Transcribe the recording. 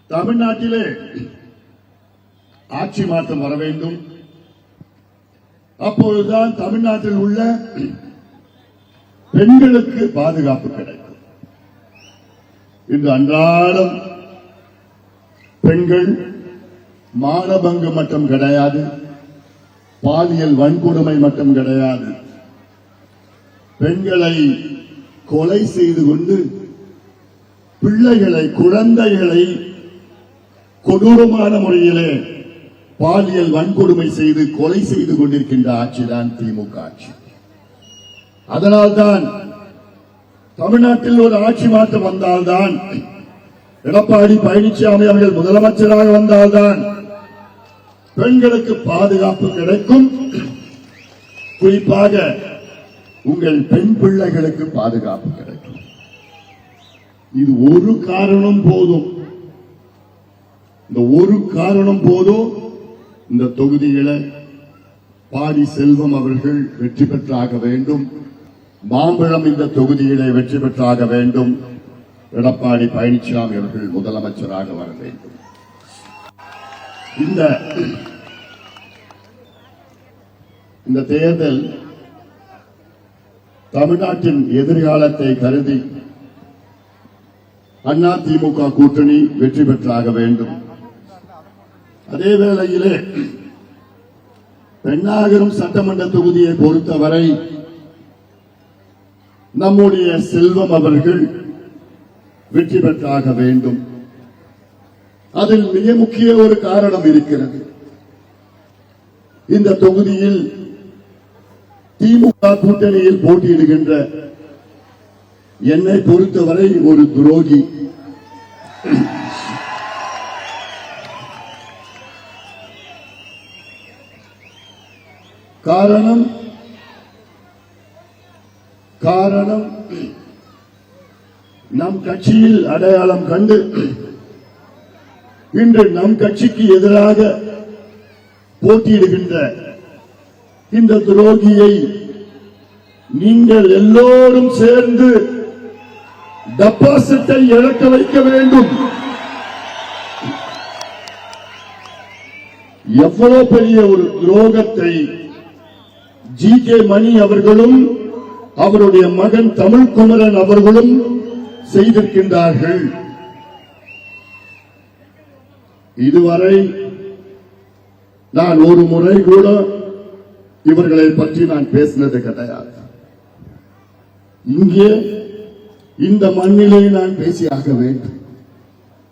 தமிழ்நாட்டிலே ஆட்சி மாற்றம் வர வேண்டும். அப்பொழுதுதான் தமிழ்நாட்டில் உள்ள பெண்களுக்கு பாதுகாப்பு கிடைக்கும். இன்று அன்றாடம் பெண்கள் மானபங்கு மட்டும் கிடையாது, பாலியல் வன்கொடுமை மட்டும் கிடையாது, பெண்களை கொலை செய்து கொண்டு பிள்ளைகளை குழந்தைகளை கொடூரமான முறையிலே பாலியல் வன்கொடுமை செய்து கொலை செய்து கொண்டிருக்கின்ற ஆட்சிதான் திமுக ஆட்சி. அதனால்தான் தமிழ்நாட்டில் ஒரு ஆட்சி மாற்றம் வந்தால்தான், எடப்பாடி பழனிசாமி அவர்கள் முதலமைச்சராக வந்தால்தான் பெண்களுக்கு பாதுகாப்பு கிடைக்கும். குறிப்பாக உங்கள் பெண் பிள்ளைகளுக்கு பாதுகாப்பு கிடைக்கும். இது ஒரு காரணம் போதும். இந்த ஒரு காரணம் போதும் இந்த தொகுதிகளை பாடி செல்வம் அவர்கள் வெற்றி பெற்றாக வேண்டும். மாம்பழம் இந்த தொகுதியிலே வெற்றி பெற்றாக வேண்டும். எடப்பாடி பழனிசாமி அவர்கள் முதலமைச்சராக வர வேண்டும். இந்த தேர்தல் தமிழ்நாட்டின் எதிர்காலத்தை கருதி அண்ணா திமுக கூட்டணி வெற்றி பெற்றாக வேண்டும். அதே வேளையிலே பெண்ணாகரம் சட்டமன்ற தொகுதியை பொறுத்தவரை நம்முடைய செல்வம் அவர்கள் வெற்றி பெற்றாக வேண்டும். அதில் மிக முக்கிய ஒரு காரணம் இருக்கிறது. இந்த தொகுதியில் திமுக கூட்டணியில் போட்டியிடுகின்ற என்னை பொறுத்தவரை ஒரு துரோகி. காரணம் நம் கட்சியில் அடையாளம் கண்டு இன்று நம் கட்சிக்கு எதிராக போட்டியிடுகின்ற இந்த துரோகியை நீங்கள் எல்லோரும் சேர்ந்து டெபாசிட்டை இழக்க வைக்க வேண்டும். எவ்வளவு பெரிய ஒரு துரோகத்தை ஜி.கே. மணி அவர்களும் அவருடைய மகன் தமிழ்குமரன் அவர்களும் செய்திருக்கின்றார்கள். இதுவரை நான் ஒரு முறை கூட இவர்களை பற்றி நான் பேசினது கிடையாது. இங்கே இந்த மண்ணிலே நான் பேசியாக வேண்டும்.